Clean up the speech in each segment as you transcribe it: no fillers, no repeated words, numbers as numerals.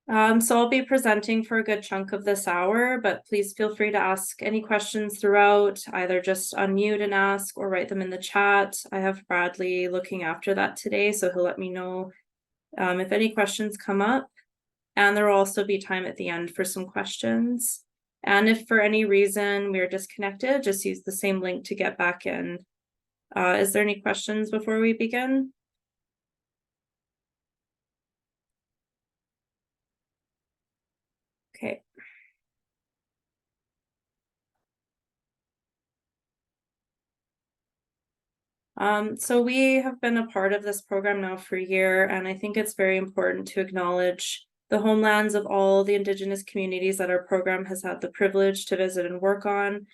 So I'll be presenting for a good chunk of this hour, but please feel free to ask any questions throughout, either just unmute and ask or write them in the chat. I have Bradley looking after that today, so he'll let me know if any questions come up. And there will also be time at the end for some questions. And if for any reason we are disconnected, just use the same link to get back in. Is there any questions before we begin? Okay. So we have been a part of this program now for a year, and I think it's very important to acknowledge the homelands of all the Indigenous communities that our program has had the privilege to visit and work on.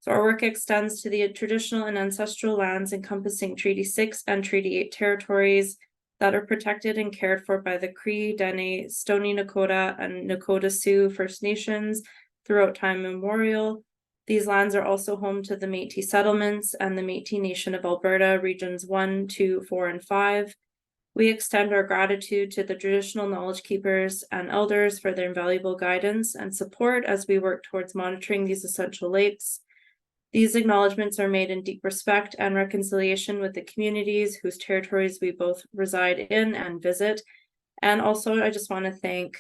So our work extends to the traditional and ancestral lands encompassing Treaty 6 and Treaty 8 territories that are protected and cared for by the Cree, Dene, Stoney Nakoda, and Nakota Sioux First Nations throughout time immemorial. These lands are also home to the Métis settlements and the Métis Nation of Alberta, regions 1, 2, 4, and 5. We extend our gratitude to the traditional knowledge keepers and elders for their invaluable guidance and support as we work towards monitoring these essential lakes. These acknowledgements are made in deep respect and reconciliation with the communities whose territories we both reside in and visit. And also, I just want to thank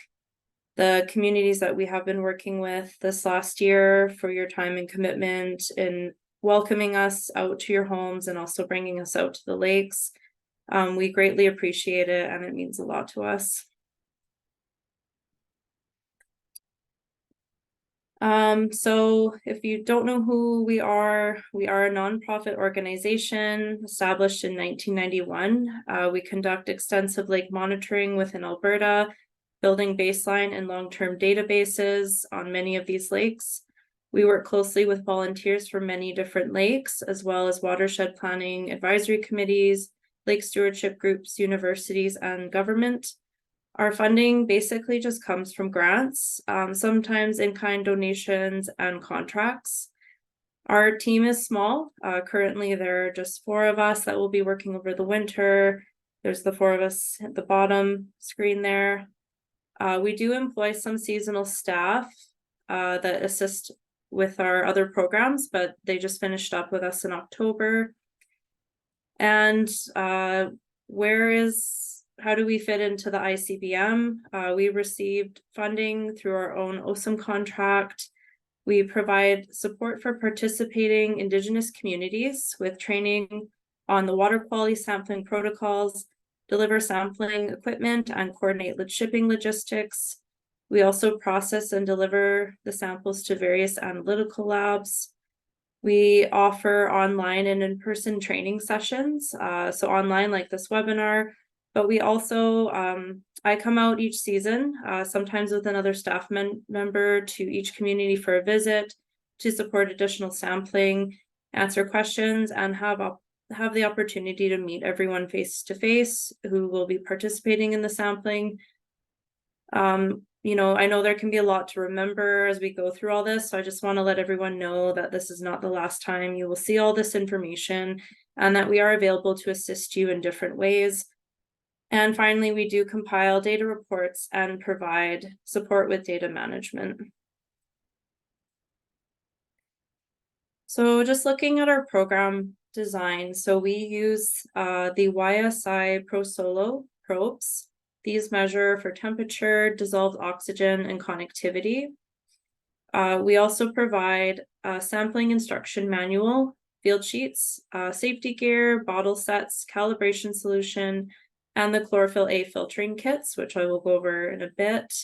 the communities that we have been working with this last year for your time and commitment in welcoming us out to your homes and also bringing us out to the lakes. We greatly appreciate it, and it means a lot to us. So if you don't know who we are a nonprofit organization established in 1991. We conduct extensive lake monitoring within Alberta, building baseline and long-term databases on many of these lakes. We work closely with volunteers from many different lakes, as well as watershed planning advisory committees, lake stewardship groups, universities, and government. Our funding basically just comes from grants, sometimes in-kind donations and contracts. Our team is small. Currently, there are just 4 of us that will be working over the winter. There's the 4 of us at the bottom screen there. We do employ some seasonal staff that assist with our other programs, but they just finished up with us in October. And how do we fit into the ICBM? We received funding through our own OSM contract. We provide support for participating Indigenous communities with training on the water quality sampling protocols, deliver sampling equipment, and coordinate shipping logistics. We also process and deliver the samples to various analytical labs. We offer online and in-person training sessions, so online like this webinar, but we also, I come out each season, sometimes with another staff member to each community for a visit to support additional sampling, answer questions, and have the opportunity to meet everyone face to face who will be participating in the sampling. You know, I know there can be a lot to remember as we go through all this, so I just want to let everyone know that this is not the last time you will see all this information and that we are available to assist you in different ways. And finally, we do compile data reports and provide support with data management. So just looking at our program design, so we use the YSI Pro Solo probes. These measure for temperature, dissolved oxygen, and connectivity. We also provide a sampling instruction manual, field sheets, safety gear, bottle sets, calibration solution, and the chlorophyll A filtering kits, which I will go over in a bit.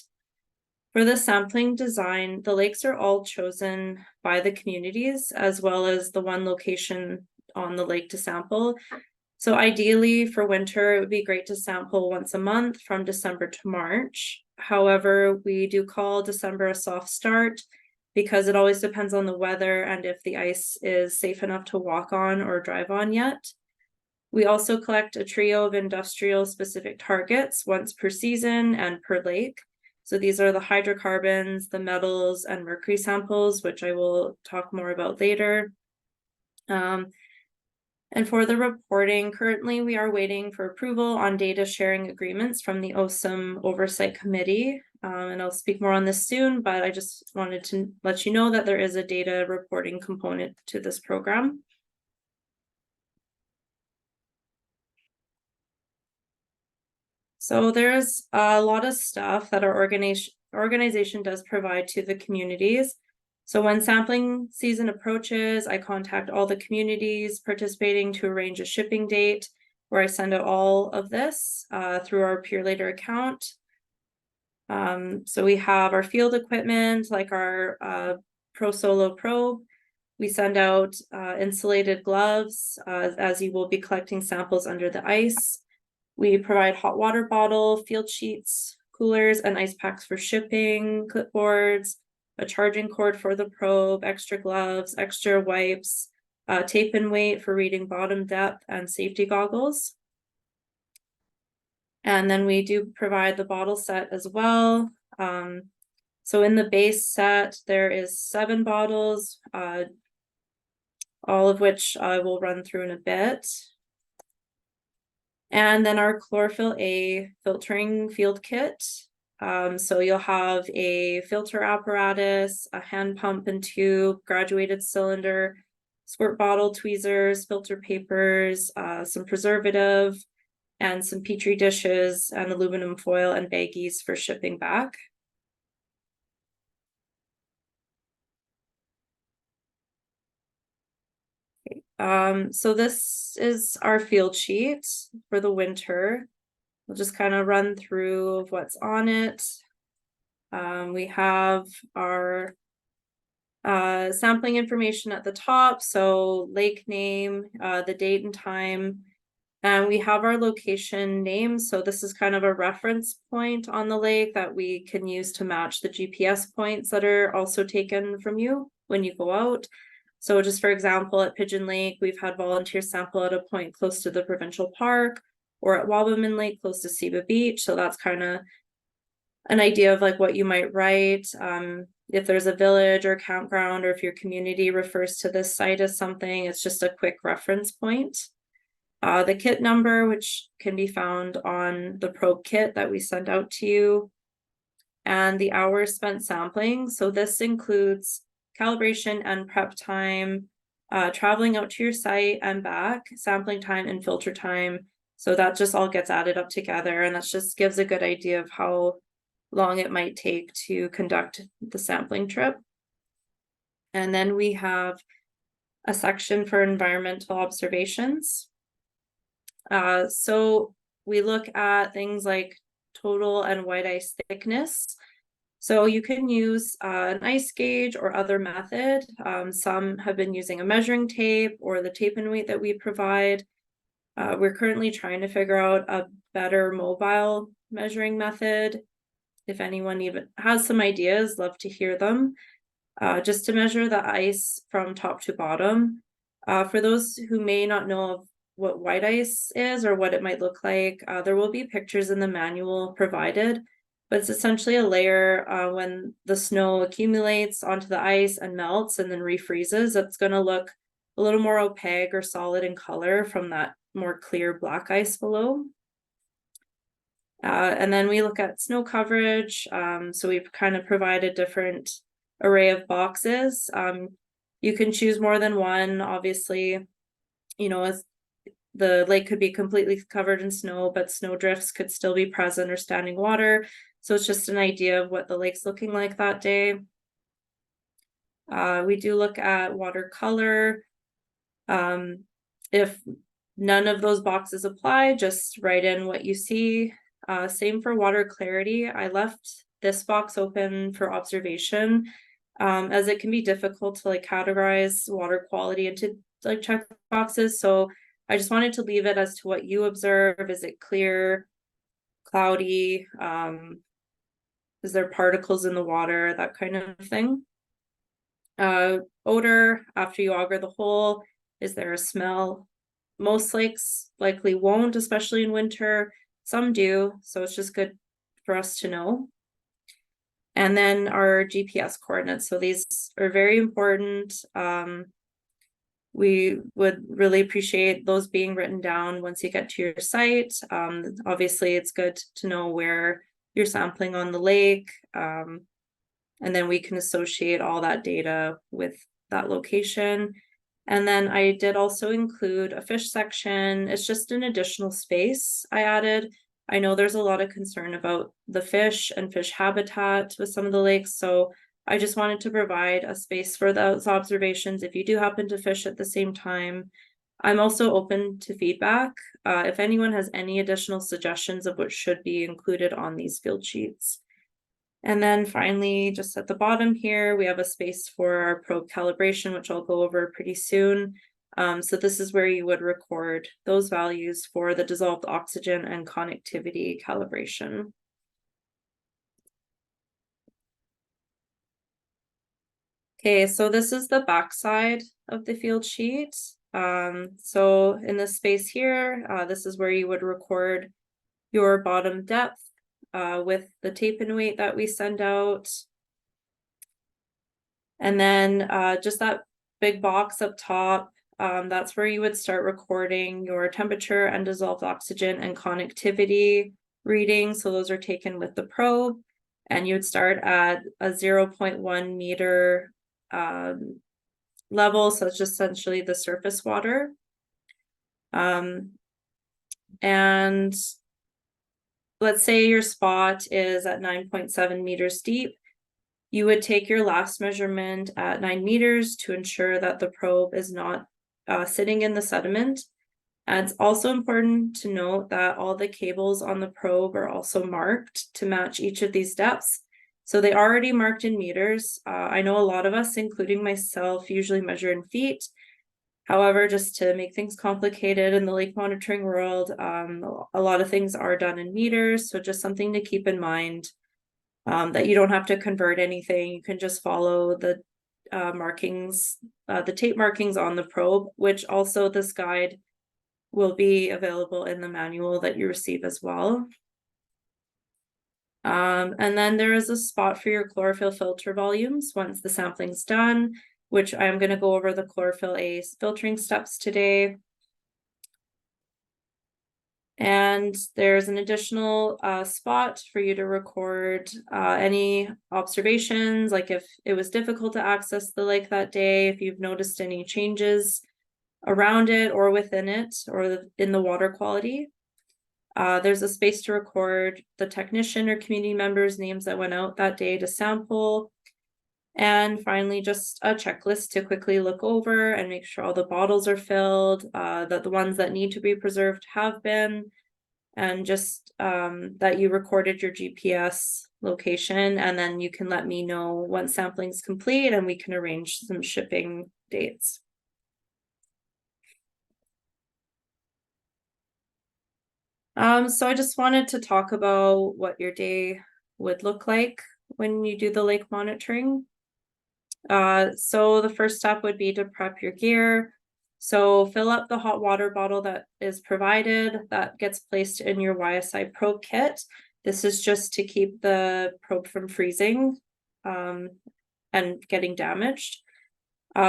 For the sampling design, the lakes are all chosen by the communities, as well as the one location on the lake to sample. So ideally for winter, it would be great to sample once a month from December to March. However, we do call December a soft start because it always depends on the weather and if the ice is safe enough to walk on or drive on yet. We also collect a trio of industrial specific targets once per season and per lake. So these are the hydrocarbons, the metals, and mercury samples, which I will talk more about later. And for the reporting, currently we are waiting for approval on data sharing agreements from the OSM Oversight Committee. and I'll speak more on this soon, but I just wanted to let you know that there is a data reporting component to this program. So there's a lot of stuff that our organization does provide to the communities. So when sampling season approaches, I contact all the communities participating to arrange a shipping date where I send out all of this through our PeerLater account. So we have our field equipment like our Pro Solo probe. We send out insulated gloves as you will be collecting samples under the ice. We provide hot water bottle, field sheets, coolers, and ice packs for shipping, clipboards, a charging cord for the probe, extra gloves, extra wipes, tape and weight for reading bottom depth, and safety goggles. And then we do provide the bottle set as well. So in the base set, there is 7 bottles, all of which I will run through in a bit. And then our chlorophyll A filtering field kit. So you'll have a filter apparatus, a hand pump and tube, graduated cylinder, squirt bottle, tweezers, filter papers, some preservative, and some petri dishes and aluminum foil and baggies for shipping back. So this is our field sheet for the winter. We'll just kind of run through of what's on it. We have our sampling information at the top, so lake name, the date and time, and we have our location name. So this is kind of a reference point on the lake that we can use to match the GPS points that are also taken from you when you go out. So just for example, at Pigeon Lake, we've had volunteers sample at a point close to the provincial park, or at Wabamun Lake close to Seba Beach. So that's kind of an idea of like what you might write. If there's a village or campground, or if your community refers to this site as something, it's just a quick reference point. The kit number, which can be found on the probe kit that we send out to you, and the hours spent sampling. So this includes calibration and prep time, traveling out to your site and back, sampling time and filter time. So that just all gets added up together, and that just gives a good idea of how long it might take to conduct the sampling trip. And then we have a section for environmental observations. So we look at things like total and white ice thickness. So you can use an ice gauge or other method. Some have been using a measuring tape or the tape and weight that we provide. We're currently trying to figure out a better mobile measuring method. If anyone even has some ideas, love to hear them. Just to measure the ice from top to bottom. For those who may not know of what white ice is or what it might look like, there will be pictures in the manual provided, but it's essentially a layer when the snow accumulates onto the ice and melts and then refreezes. It's going to look a little more opaque or solid in color from that more clear black ice below. And then we look at snow coverage. So we've kind of provided different array of boxes. You can choose more than one, obviously. You know, as the lake could be completely covered in snow, but snow drifts could still be present or standing water. So it's just an idea of what the lake's looking like that day. We do look at water color. If none of those boxes apply, just write in what you see. Same for water clarity. I left this box open for observation, as it can be difficult to like categorize water quality into like check boxes. So I just wanted to leave it as to what you observe. Is it clear, cloudy? Is there particles in the water? That kind of thing. Odor after you auger the hole. Is there a smell? Most lakes likely won't, especially in winter. Some do, so it's just good for us to know. And then our GPS coordinates. So these are very important. We would really appreciate those being written down once you get to your site. Obviously, it's good to know where you're sampling on the lake. And then we can associate all that data with that location. And then I did also include a fish section. It's just an additional space I added. I know there's a lot of concern about the fish and fish habitat with some of the lakes, so I just wanted to provide a space for those observations if you do happen to fish at the same time. I'm also open to feedback. If anyone has any additional suggestions of what should be included on these field sheets. And then finally, just at the bottom here, we have a space for our probe calibration, which I'll go over pretty soon. So this is where you would record those values for the dissolved oxygen and connectivity calibration. Okay, so this is the backside of the field sheet. So in this space here, this is where you would record your bottom depth with the tape and weight that we send out. And then just that big box up top, that's where you would start recording your temperature and dissolved oxygen and connectivity readings. So those are taken with the probe, and you would start at a 0.1 meter level. So it's just essentially the surface water. And let's say your spot is at 9.7 meters deep. You would take your last measurement at 9 meters to ensure that the probe is not sitting in the sediment. And it's also important to note that all the cables on the probe are also marked to match each of these depths. So they are already marked in meters. I know a lot of us, including myself, usually measure in feet. However, just to make things complicated in the lake monitoring world, a lot of things are done in meters. So just something to keep in mind, that you don't have to convert anything. You can just follow the markings, the tape markings on the probe, which also this guide will be available in the manual that you receive as well. And then there is a spot for your chlorophyll filter volumes once the sampling's done, which I'm going to go over the chlorophyll A filtering steps today. And there's an additional spot for you to record any observations, like if it was difficult to access the lake that day, if you've noticed any changes around it or within it or in the water quality. There's a space to record the technician or community members' names that went out that day to sample. And finally, just a checklist to quickly look over and make sure all the bottles are filled, that the ones that need to be preserved have been, and just that you recorded your GPS location, and then you can let me know once sampling is complete and we can arrange some shipping dates. So I just wanted to talk about what your day would look like when you do the lake monitoring. So the first step would be to prep your gear. So fill up the hot water bottle that is provided, that gets placed in your YSI probe kit. This is just to keep the probe from freezing and getting damaged.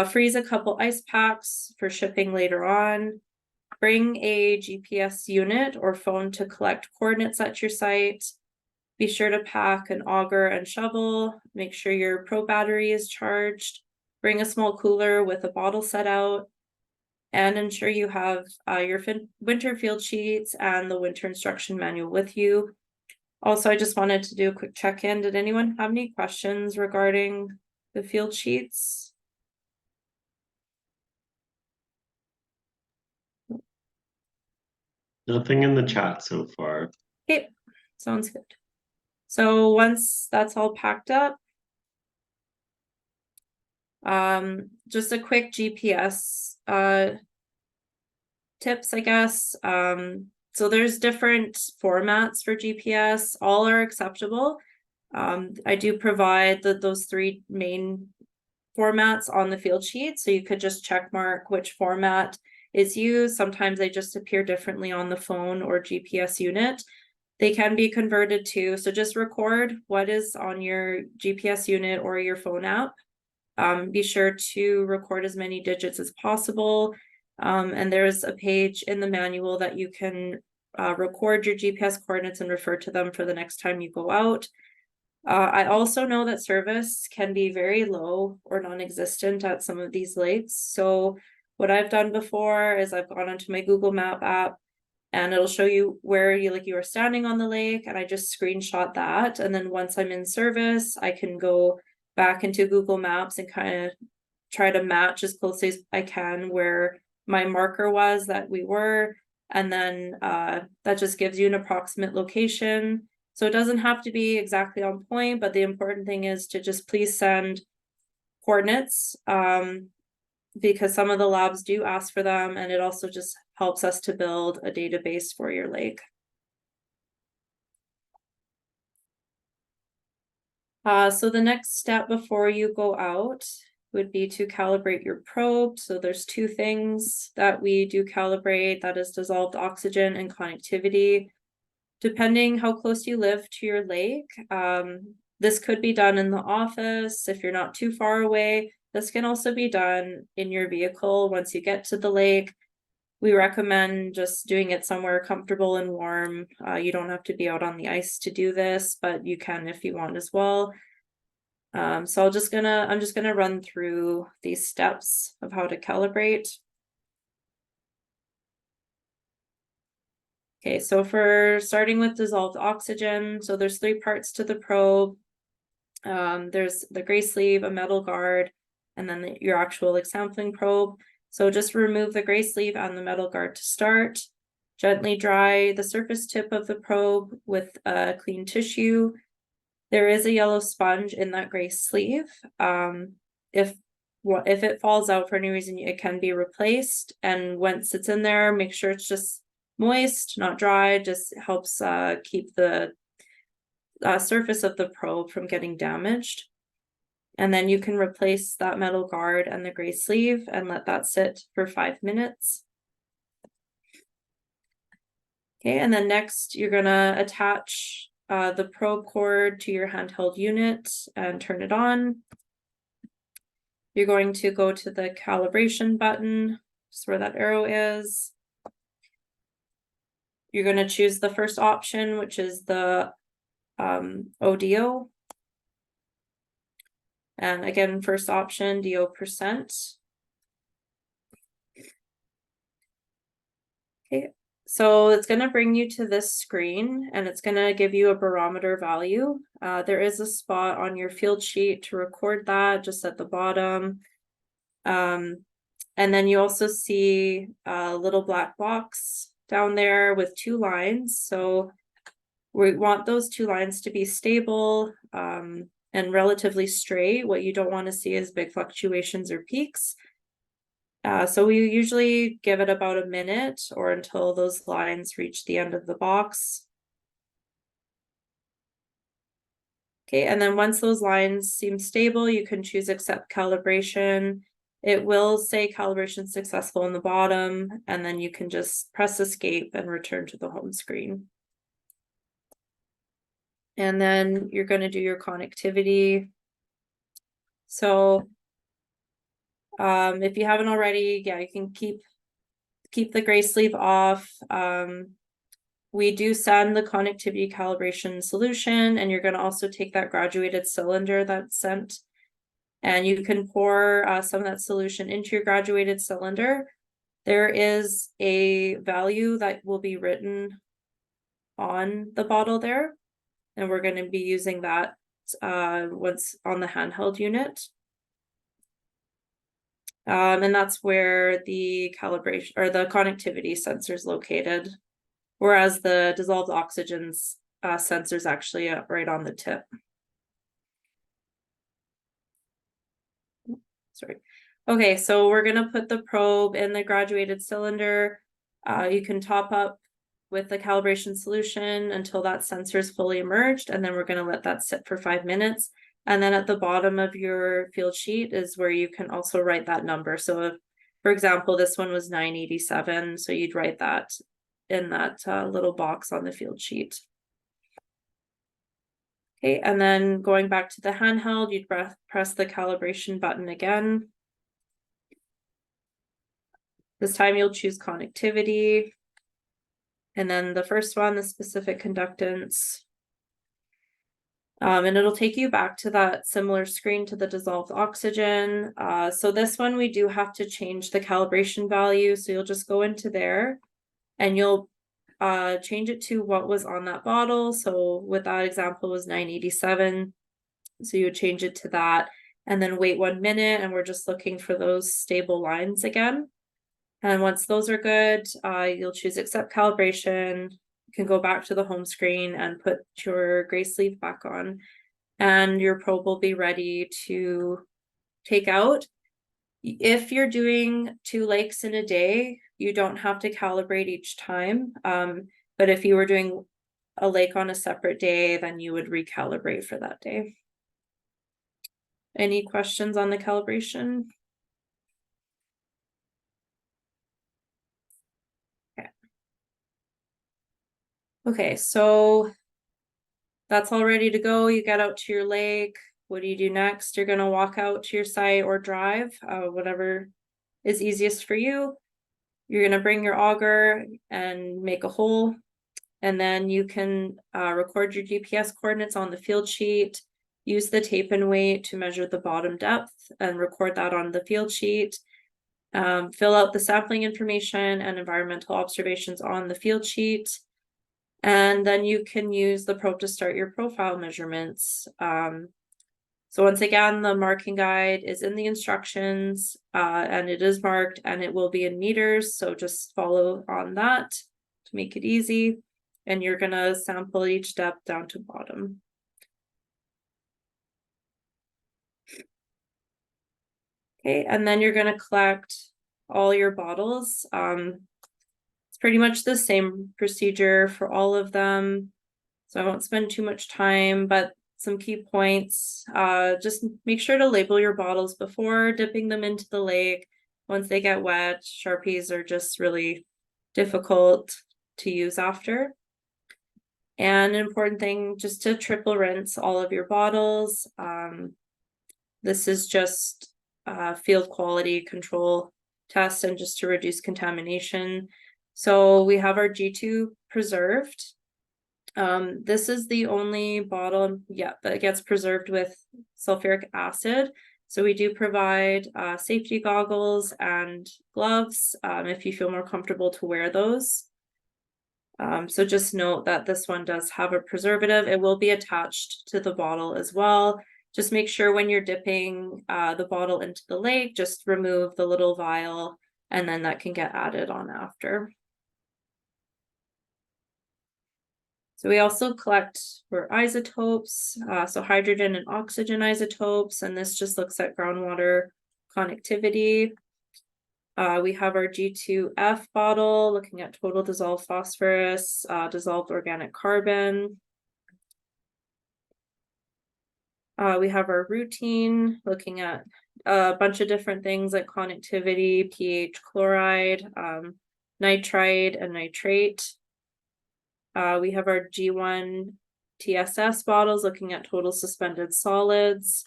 Freeze a couple ice packs for shipping later on. Bring a GPS unit or phone to collect coordinates at your site. Be sure to pack an auger and shovel. Make sure your probe battery is charged. Bring a small cooler with a bottle set out. And ensure you have your winter field sheets and the winter instruction manual with you. Also, I just wanted to do a quick check-in. Did anyone have any questions regarding the field sheets? Nothing in the chat so far. Okay, sounds good. So once that's all packed up, just a quick GPS tips, I guess. So there's different formats for GPS, all are acceptable. I do provide those three main formats on the field sheet, so you could just check mark which format is used. Sometimes they just appear differently on the phone or GPS unit. They can be converted too, so just record what is on your GPS unit or your phone app. Be sure to record as many digits as possible. And there's a page in the manual that you can record your GPS coordinates and refer to them for the next time you go out. I also know that service can be very low or non-existent at some of these lakes. So what I've done before is I've gone onto my Google Map app and it'll show you where you are standing on the lake, and I just screenshot that. And then once I'm in service, I can go back into Google Maps and kind of try to match as closely as I can where my marker was that we were. And then that just gives you an approximate location. So it doesn't have to be exactly on point, but the important thing is to just please send coordinates, because some of the labs do ask for them, and it also just helps us to build a database for your lake. So the next step before you go out would be to calibrate your probe. So there's two things that we do calibrate, that is dissolved oxygen and connectivity. Depending how close you live to your lake, this could be done in the office if you're not too far away. This can also be done in your vehicle once you get to the lake. We recommend just doing it somewhere comfortable and warm. You don't have to be out on the ice to do this, but you can if you want as well. So I'm just gonna run through these steps of how to calibrate. Okay, so for starting with dissolved oxygen, so there's 3 parts to the probe. There's the gray sleeve, a metal guard, and then your actual sampling probe. So just remove the gray sleeve and the metal guard to start. Gently dry the surface tip of the probe with a clean tissue. There is a yellow sponge in that gray sleeve. If it falls out for any reason, it can be replaced. And once it's in there, make sure it's just moist, not dry. Just helps keep the surface of the probe from getting damaged. And then you can replace that metal guard and the gray sleeve and let that sit for 5 minutes. Okay, and then next you're gonna attach the probe cord to your handheld unit and turn it on. You're going to go to the calibration button, just where that arrow is. You're going to choose the first option, which is the ODO. And again, first option, DO percent. Okay, so it's going to bring you to this screen and it's going to give you a barometer value. There is a spot on your field sheet to record that just at the bottom. And then you also see a little black box down there with 2 lines. So we want those 2 lines to be stable and relatively straight. What you don't want to see is big fluctuations or peaks. So we usually give it about a minute or until those lines reach the end of the box. Okay, and then once those lines seem stable, you can choose accept calibration. It will say calibration successful in the bottom, and then you can just press escape and return to the home screen. And then you're going to do your connectivity. So if you haven't already, yeah, you can keep the gray sleeve off. We do send the connectivity calibration solution, and you're going to also take that graduated cylinder that's sent, and you can pour some of that solution into your graduated cylinder. There is a value that will be written on the bottle there, and we're going to be using that once on the handheld unit. And that's where the calibration or the connectivity sensor is located, whereas the dissolved oxygen sensor is actually right on the tip. Sorry. Okay, so we're going to put the probe in the graduated cylinder. You can top up with the calibration solution until that sensor is fully immersed, and then we're going to let that sit for 5 minutes. And then at the bottom of your field sheet is where you can also write that number. So if, for example, this one was 987, so you'd write that in that little box on the field sheet. Okay, and then going back to the handheld, you'd press the calibration button again. This time you'll choose connectivity. And then the first one, the specific conductance. And it'll take you back to that similar screen to the dissolved oxygen. So this one, we do have to change the calibration value. So you'll just go into there and you'll change it to what was on that bottle. So with that example was 987. So you would change it to that and then wait 1 minute. And we're just looking for those stable lines again. And once those are good, you'll choose accept calibration. You can go back to the home screen and put your gray sleeve back on, and your probe will be ready to take out. If you're doing 2 lakes in a day, you don't have to calibrate each time. But if you were doing a lake on a separate day, then you would recalibrate for that day. Any questions on the calibration? Okay, so that's all ready to go. You get out to your lake. What do you do next? You're gonna walk out to your site or drive, whatever is easiest for you. You're gonna bring your auger and make a hole, and then you can record your GPS coordinates on the field sheet, use the tape and weight to measure the bottom depth and record that on the field sheet. Fill out the sampling information and environmental observations on the field sheet. And then you can use the probe to start your profile measurements. So once again, the marking guide is in the instructions, and it is marked and it will be in meters. So just follow on that to make it easy. And you're gonna sample each depth down to bottom. Okay, and then you're gonna collect all your bottles. It's pretty much the same procedure for all of them, so I won't spend too much time, but some key points. Just make sure to label your bottles before dipping them into the lake. Once they get wet, Sharpies are just really difficult to use after. And an important thing, just to triple rinse all of your bottles. This is just field quality control test and just to reduce contamination. So we have our G2 preserved. This is the only bottle that gets preserved with sulfuric acid. So we do provide safety goggles and gloves if you feel more comfortable to wear those. So just note that this one does have a preservative. It will be attached to the bottle as well. Just make sure when you're dipping the bottle into the lake, just remove the little vial, and then that can get added on after. So we also collect for isotopes, so hydrogen and oxygen isotopes, and this just looks at groundwater connectivity. We have our G2F bottle looking at total dissolved phosphorus, dissolved organic carbon. We have our routine looking at a bunch of different things like connectivity, pH, chloride, nitrite, and nitrate. We have our G1 TSS bottles looking at total suspended solids.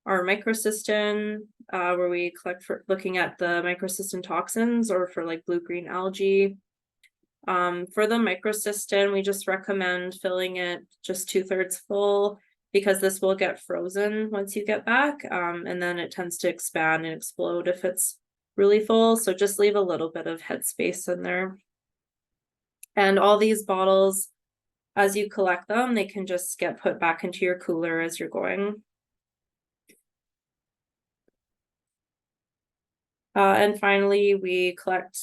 Our microcystin, where we collect for looking at the microcystin toxins or for like blue-green algae. For the microcystin, we just recommend filling it just 2/3 full because this will get frozen once you get back. And then it tends to expand and explode if it's really full. So just leave a little bit of headspace in there. And all these bottles, as you collect them, they can just get put back into your cooler as you're going. And finally, we collect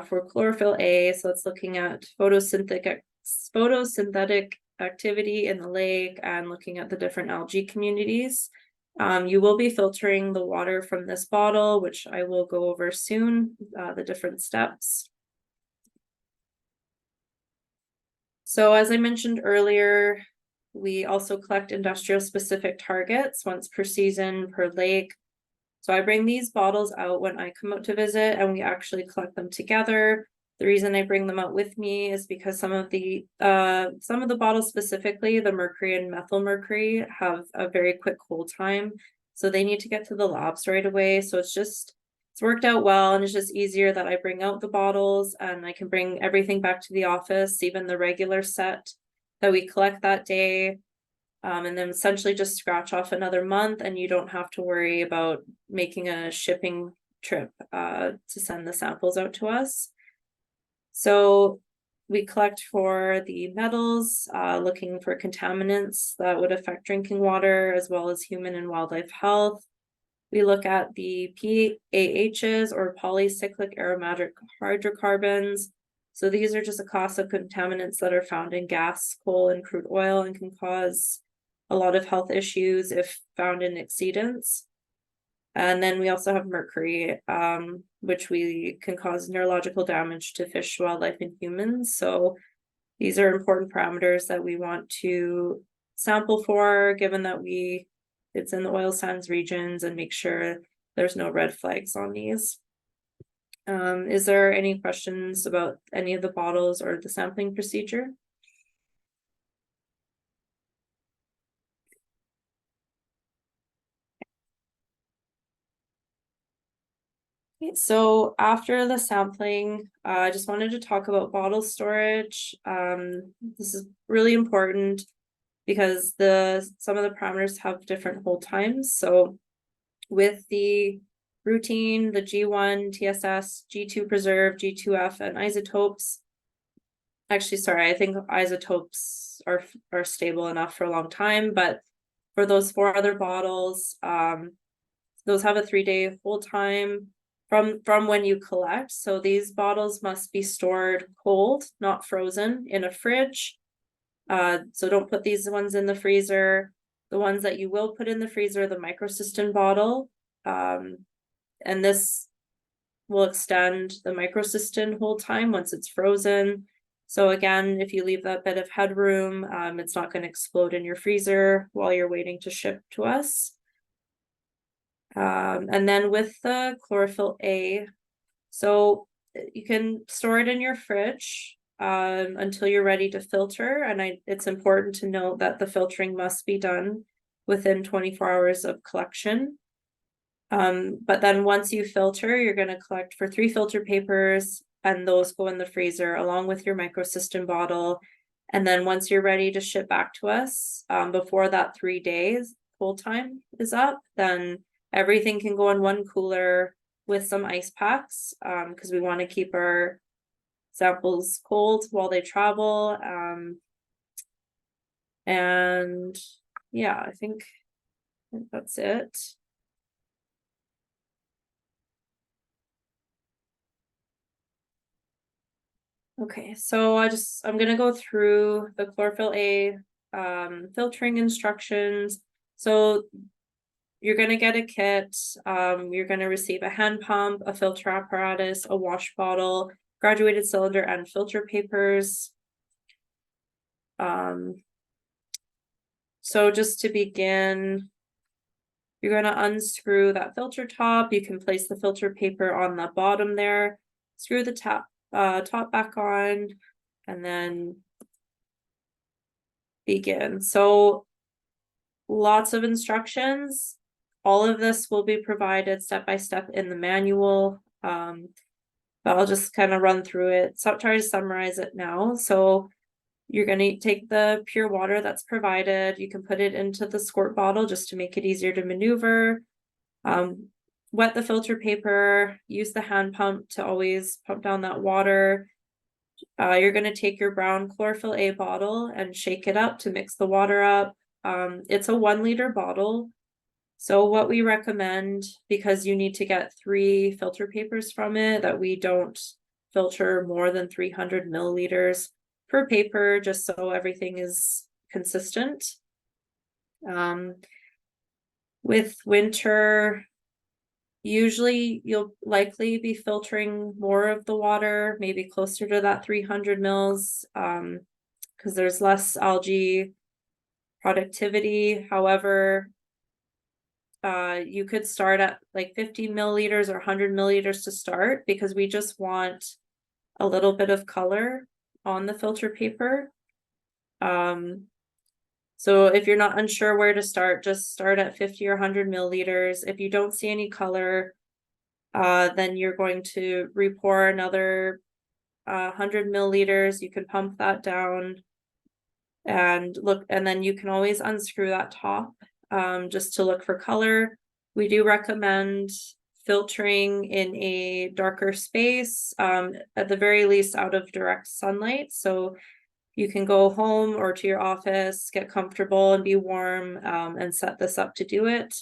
for chlorophyll A, so it's looking at photosynthetic activity in the lake and looking at the different algae communities. You will be filtering the water from this bottle, which I will go over soon, the different steps. So as I mentioned earlier, we also collect industrial specific targets once per season per lake. So I bring these bottles out when I come out to visit and we actually collect them together. The reason I bring them out with me is because some of the bottles, specifically the mercury and methyl mercury, have a very quick hold time. So they need to get to the labs right away. So it's just it's worked out well, and it's just easier that I bring out the bottles and I can bring everything back to the office, even the regular set that we collect that day. And then essentially just scratch off another month, and you don't have to worry about making a shipping trip to send the samples out to us. So we collect for the metals, looking for contaminants that would affect drinking water as well as human and wildlife health. We look at the PAHs, or polycyclic aromatic hydrocarbons. So these are just a class of contaminants that are found in gas, coal, and crude oil, and can cause a lot of health issues if found in exceedance. And then we also have mercury, which we can cause neurological damage to fish, wildlife, and humans. So these are important parameters that we want to sample for, given that it's in the oil sands regions, and make sure there's no red flags on these. Is there any questions about any of the bottles or the sampling procedure? So after the sampling, I just wanted to talk about bottle storage. This is really important because some of the parameters have different hold times. So with the routine, the G1, TSS, G2 preserve, G2F, and isotopes. Actually, sorry, I think isotopes are stable enough for a long time, but for those 4 other bottles, those have a 3-day hold time from when you collect. So these bottles must be stored cold, not frozen, in a fridge. So don't put these ones in the freezer. The ones that you will put in the freezer, the microcystin bottle, and this will extend the microcystin hold time once it's frozen. So again, if you leave that bit of headroom, it's not going to explode in your freezer while you're waiting to ship to us. And then with the chlorophyll A, so you can store it in your fridge until you're ready to filter. And it's important to note that the filtering must be done within 24 hours of collection. But then once you filter, you're going to collect for 3 filter papers, and those go in the freezer along with your microcystin bottle. And then once you're ready to ship back to us, before that 3 days hold time is up, then everything can go in one cooler with some ice packs, because we want to keep our samples cold while they travel. And yeah, I think that's it. Okay, so I'm gonna go through the chlorophyll A filtering instructions. So you're gonna get a kit, you're gonna receive a hand pump, a filter apparatus, a wash bottle, graduated cylinder, and filter papers. So just to begin, you're gonna unscrew that filter top. You can place the filter paper on the bottom there, screw the top back on, and then begin. So lots of instructions. All of this will be provided step by step in the manual, but I'll just kind of run through it. So try to summarize it now. So you're going to take the pure water that's provided. You can put it into the squirt bottle just to make it easier to maneuver. Wet the filter paper, use the hand pump to always pump down that water. You're going to take your brown chlorophyll A bottle and shake it up to mix the water up. It's a 1 liter bottle. So what we recommend, because you need to get 3 filter papers from it, that we don't filter more than 300 milliliters per paper, just so everything is consistent. With winter, usually you'll likely be filtering more of the water, maybe closer to that 300 mils, because there's less algae productivity. However, you could start at like 50 milliliters or 100 milliliters to start, because we just want a little bit of color on the filter paper. So if you're not unsure where to start, just start at 50 or 100 milliliters. If you don't see any color, then you're going to re-pour another 100 milliliters. You can pump that down and look, and then you can always unscrew that top just to look for color. We do recommend filtering in a darker space, at the very least out of direct sunlight. So you can go home or to your office, get comfortable and be warm, and set this up to do it.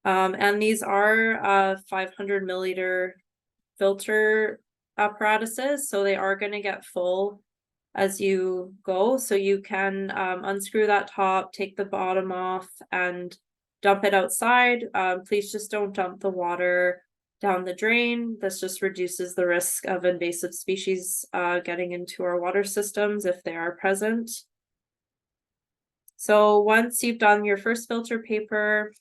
And these are 500 milliliter filter apparatuses, so they are going to get full as you go. So you can unscrew that top, take the bottom off, and dump it outside. Please just don't dump the water down the drain. This just reduces the risk of invasive species getting into our water systems if they are present. So once you've done your first filter paper,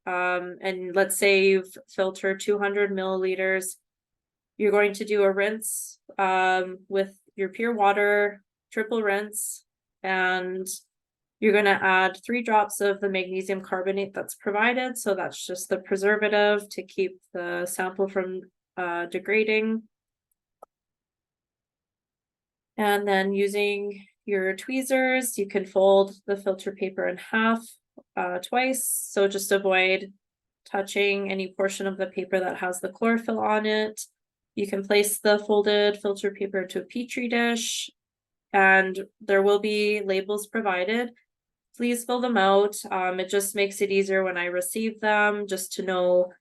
and let's say you've filtered 200 milliliters, you're going to do a rinse with your pure water, triple rinse, and you're going to add 3 drops of the magnesium carbonate that's provided. So that's just the preservative to keep the sample from degrading. And then using your tweezers, you can fold the filter paper in half twice. So just avoid touching any portion of the paper that has the chlorophyll on it. You can place the folded filter paper into a petri dish, and there will be labels provided. Please fill them out. It just makes it easier when I receive them, just to know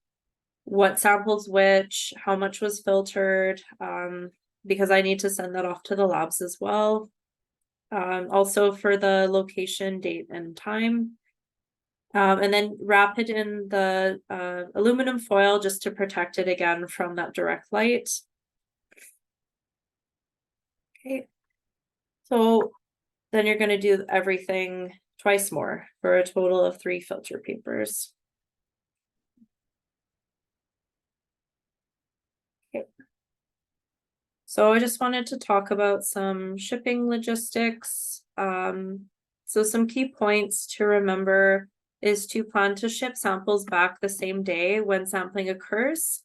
what samples which, how much was filtered, because I need to send that off to the labs as well. Also for the location, date, and time. And then wrap it in the aluminum foil just to protect it again from that direct light. Okay. So then you're going to do everything twice more for a total of 3 filter papers. Okay. So I just wanted to talk about some shipping logistics. So some key points to remember is to plan to ship samples back the same day when sampling occurs,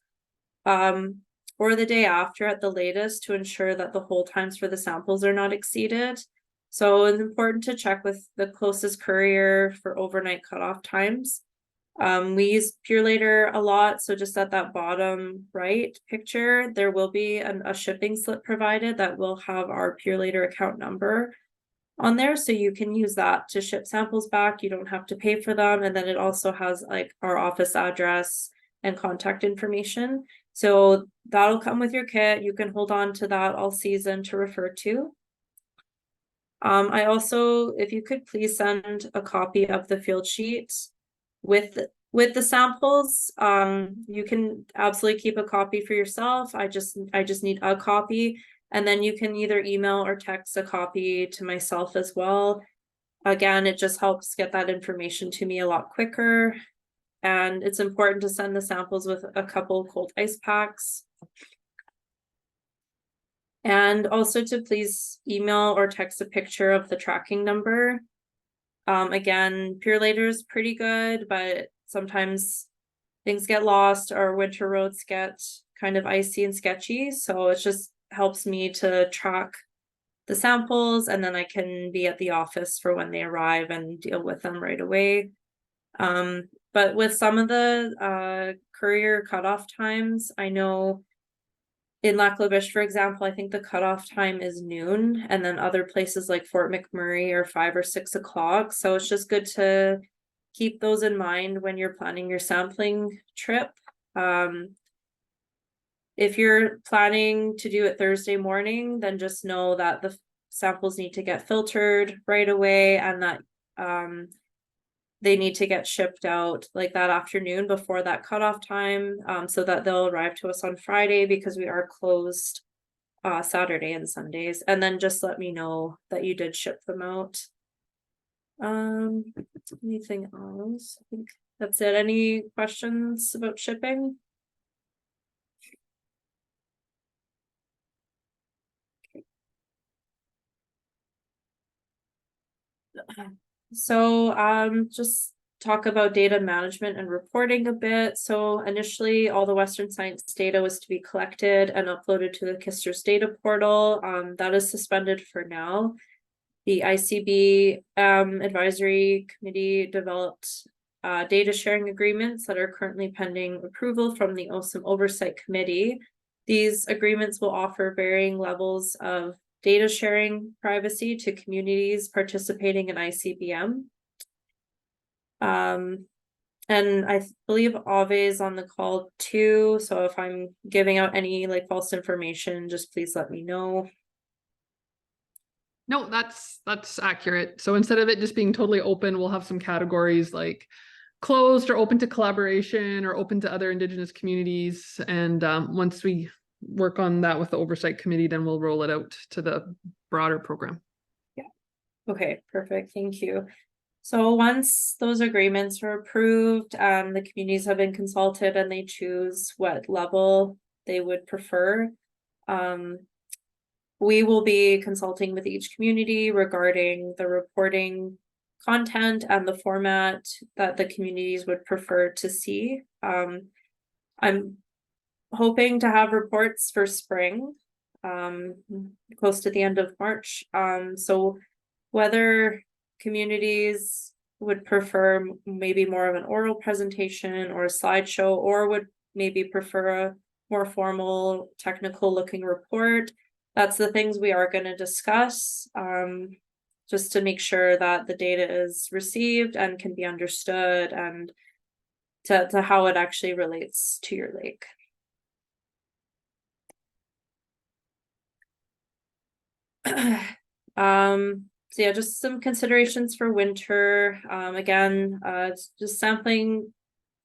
or the day after at the latest, to ensure that the hold times for the samples are not exceeded. So it's important to check with the closest courier for overnight cutoff times. We use Purelator a lot, so just at that bottom right picture, there will be a shipping slip provided that will have our Purelator account number on there, so you can use that to ship samples back. You don't have to pay for them, and then it also has like our office address and contact information. So that'll come with your kit. You can hold on to that all season to refer to. I also, if you could please send a copy of the field sheet with the samples. You can absolutely keep a copy for yourself. I just need a copy, and then you can either email or text a copy to myself as well. Again, it just helps get that information to me a lot quicker. And it's important to send the samples with a couple cold ice packs. And also to please email or text a picture of the tracking number. Again, Purelator is pretty good, but sometimes things get lost or winter roads get kind of icy and sketchy. So it just helps me to track the samples, and then I can be at the office for when they arrive and deal with them right away. But with some of the courier cutoff times, I know in Lac La Biche, for example, I think the cutoff time is noon, and then other places like Fort McMurray are 5 or 6 o'clock. So it's just good to keep those in mind when you're planning your sampling trip. If you're planning to do it Thursday morning, then just know that the samples need to get filtered right away, and that they need to get shipped out like that afternoon before that cutoff time, so that they'll arrive to us on Friday, because we are closed Saturday and Sundays. And then just let me know that you did ship them out. Anything else? I think that's it. Any questions about shipping? So just talk about data management and reporting a bit. So initially, all the Western Science data was to be collected and uploaded to the KISTRS data portal. That is suspended for now. The ICBM advisory committee developed data sharing agreements that are currently pending approval from the OSIM oversight committee. These agreements will offer varying levels of data sharing privacy to communities participating in ICBM. And I believe Ave is on the call too. So if I'm giving out any like false information, just please let me know. No, that's accurate. So instead of it just being totally open, we'll have some categories like closed or open to collaboration or open to other Indigenous communities. And once we work on that with the oversight committee, then we'll roll it out to the broader program. Yeah. Okay, perfect. Thank you. So once those agreements are approved, the communities have been consulted and they choose what level they would prefer. We will be consulting with each community regarding the reporting content and the format that the communities would prefer to see. I'm hoping to have reports for spring, close to the end of March. So whether communities would prefer maybe more of an oral presentation or a slideshow, or would maybe prefer a more formal technical looking report, that's the things we are going to discuss, just to make sure that the data is received and can be understood, and to how it actually relates to your lake. So yeah, just some considerations for winter. Again, just sampling,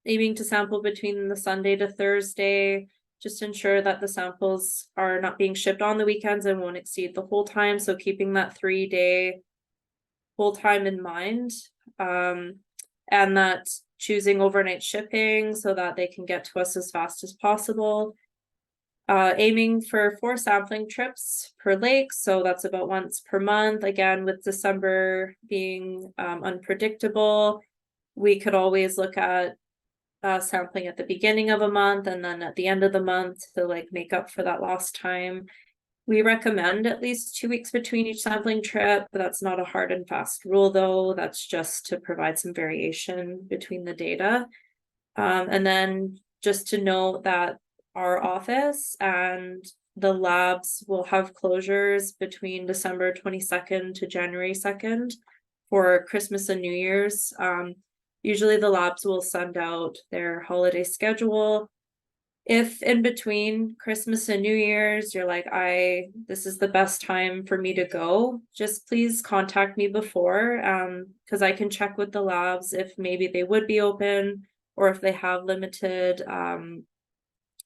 aiming to sample between the Sunday to Thursday. Just ensure that the samples are not being shipped on the weekends and won't exceed the whole time. So keeping that 3-day whole time in mind, and that choosing overnight shipping so that they can get to us as fast as possible. Aiming for 4 sampling trips per lake, so that's about once per month. Again, with December being unpredictable, we could always look at sampling at the beginning of a month and then at the end of the month to like make up for that lost time. We recommend at least 2 weeks between each sampling trip, but that's not a hard and fast rule though. That's just to provide some variation between the data. And then just to note that our office and the labs will have closures between December 22nd to January 2nd for Christmas and New Year's. Usually the labs will send out their holiday schedule. If in between Christmas and New Year's, you're like, this is the best time for me to go, just please contact me before, because I can check with the labs if maybe they would be open or if they have limited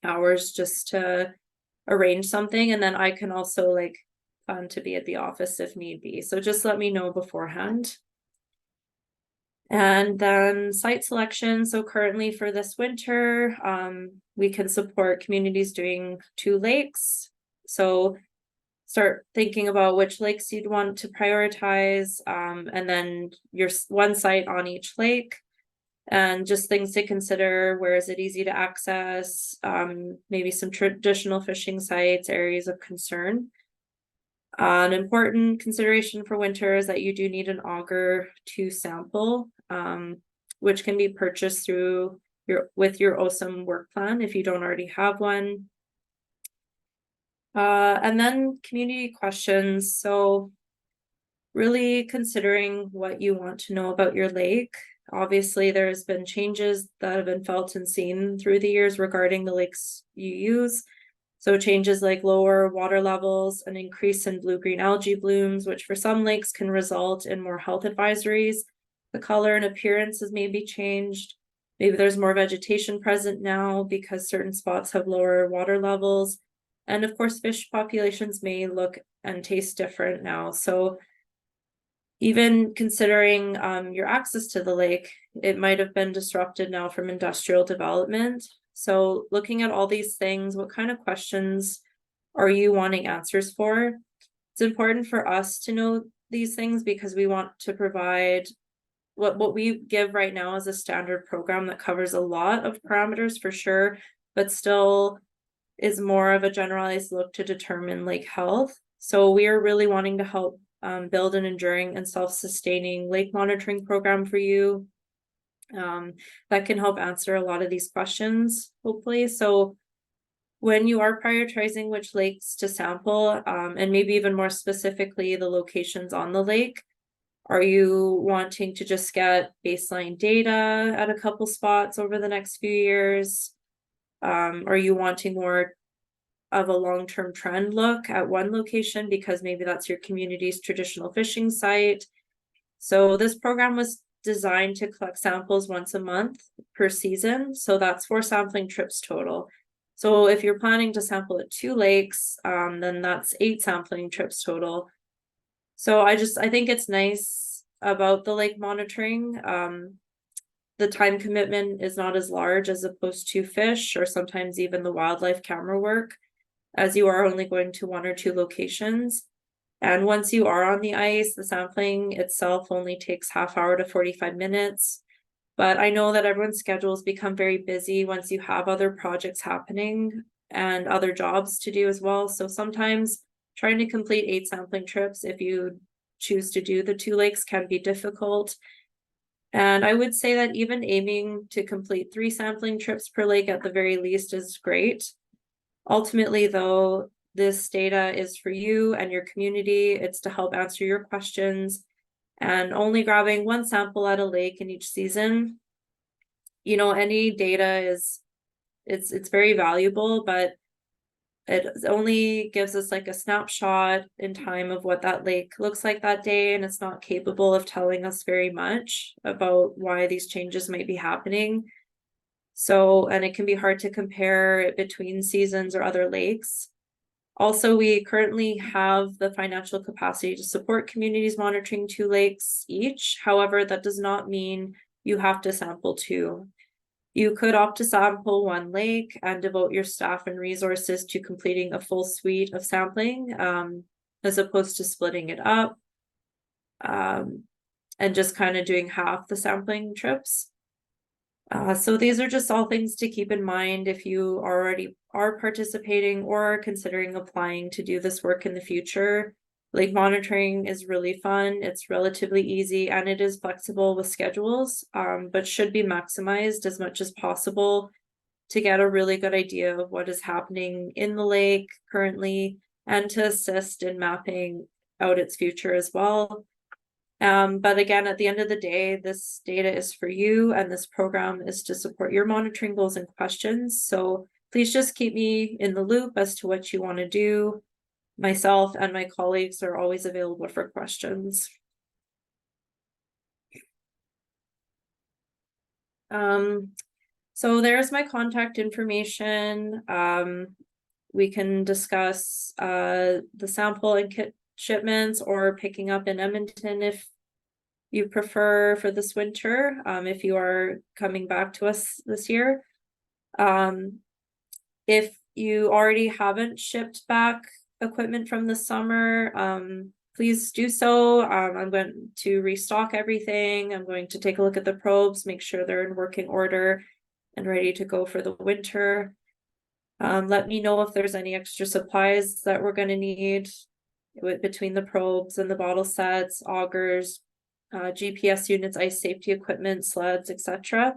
hours, just to arrange something. And then I can also like plan to be at the office if need be. So just let me know beforehand. And then site selection. So currently for this winter, we can support communities doing 2 lakes. So start thinking about which lakes you'd want to prioritize, and then your 1 site on each lake, and just things to consider. Where is it easy to access? Maybe some traditional fishing sites, areas of concern. An important consideration for winter is that you do need an auger to sample, which can be purchased through with your OSIM work plan if you don't already have one. And then community questions. So really considering what you want to know about your lake. Obviously, there's been changes that have been felt and seen through the years regarding the lakes you use. So changes like lower water levels, an increase in blue-green algae blooms, which for some lakes can result in more health advisories. The color and appearance has maybe changed. Maybe there's more vegetation present now because certain spots have lower water levels. And of course, fish populations may look and taste different now. So even considering your access to the lake, it might have been disrupted now from industrial development. So looking at all these things, what kind of questions are you wanting answers for? It's important for us to know these things because we want to provide what we give right now is a standard program that covers a lot of parameters for sure, but still is more of a generalized look to determine lake health. So we are really wanting to help build an enduring and self-sustaining lake monitoring program for you that can help answer a lot of these questions, hopefully. So when you are prioritizing which lakes to sample, and maybe even more specifically the locations on the lake, are you wanting to just get baseline data at a couple spots over the next few years? Are you wanting more of a long-term trend look at one location because maybe that's your community's traditional fishing site? So this program was designed to collect samples once a month per season. So that's 4 sampling trips total. So if you're planning to sample at 2 lakes, then that's 8 sampling trips total. So I think it's nice about the lake monitoring. The time commitment is not as large as opposed to fish or sometimes even the wildlife camera work, as you are only going to 1 or 2 locations. And once you are on the ice, the sampling itself only takes half hour to 45 minutes. But I know that everyone's schedules become very busy once you have other projects happening and other jobs to do as well. So sometimes trying to complete 8 sampling trips, if you choose to do the 2 lakes, can be difficult. And I would say that even aiming to complete 3 sampling trips per lake at the very least is great. Ultimately, though, this data is for you and your community. It's to help answer your questions. And only grabbing 1 sample at a lake in each season, any data it's very valuable, but it only gives us like a snapshot in time of what that lake looks like that day, and it's not capable of telling us very much about why these changes might be happening. So, and it can be hard to compare it between seasons or other lakes. Also, we currently have the financial capacity to support communities monitoring 2 lakes each. However, that does not mean you have to sample 2. You could opt to sample 1 lake and devote your staff and resources to completing a full suite of sampling, as opposed to splitting it up and just kind of doing half the sampling trips. So these are just all things to keep in mind if you already are participating or are considering applying to do this work in the future. Lake monitoring is really fun, it's relatively easy, and it is flexible with schedules, but should be maximized as much as possible to get a really good idea of what is happening in the lake currently and to assist in mapping out its future as well. But again, at the end of the day, this data is for you and this program is to support your monitoring goals and questions. So please just keep me in the loop as to what you want to do. Myself and my colleagues are always available for questions. So there's my contact information. We can discuss the sample and kit shipments or picking up in Edmonton if you prefer for this winter, if you are coming back to us this year. If you already haven't shipped back equipment from the summer, please do so. I'm going to restock everything. I'm going to take a look at the probes, make sure they're in working order and ready to go for the winter. Let me know if there's any extra supplies that we're going to need between the probes and the bottle sets, augers, GPS units, ice safety equipment, sleds, etc.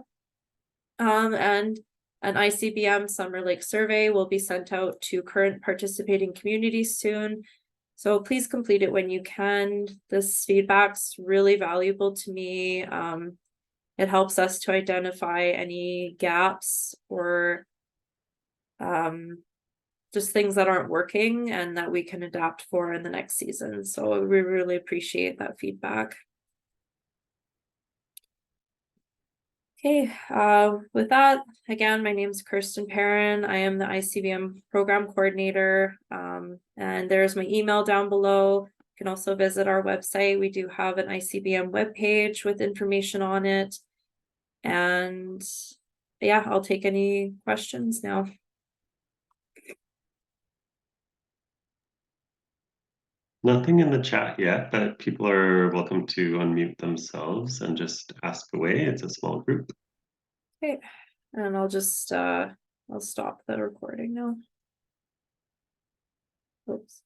And an ICBM Summer Lake survey will be sent out to current participating communities soon. So please complete it when you can. This feedback's really valuable to me. It helps us to identify any gaps or just things that aren't working and that we can adapt for in the next season. So we really appreciate that feedback. Okay, with that, again, my name is Kirsten Perrin. I am the ICBM program coordinator, and there's my email down below. You can also visit our website. We do have an ICBM webpage with information on it. And yeah, I'll take any questions now. Nothing in the chat yet, but people are welcome to unmute themselves and just ask away. It's a small group. Okay, and I'll just I'll stop the recording now. Oops.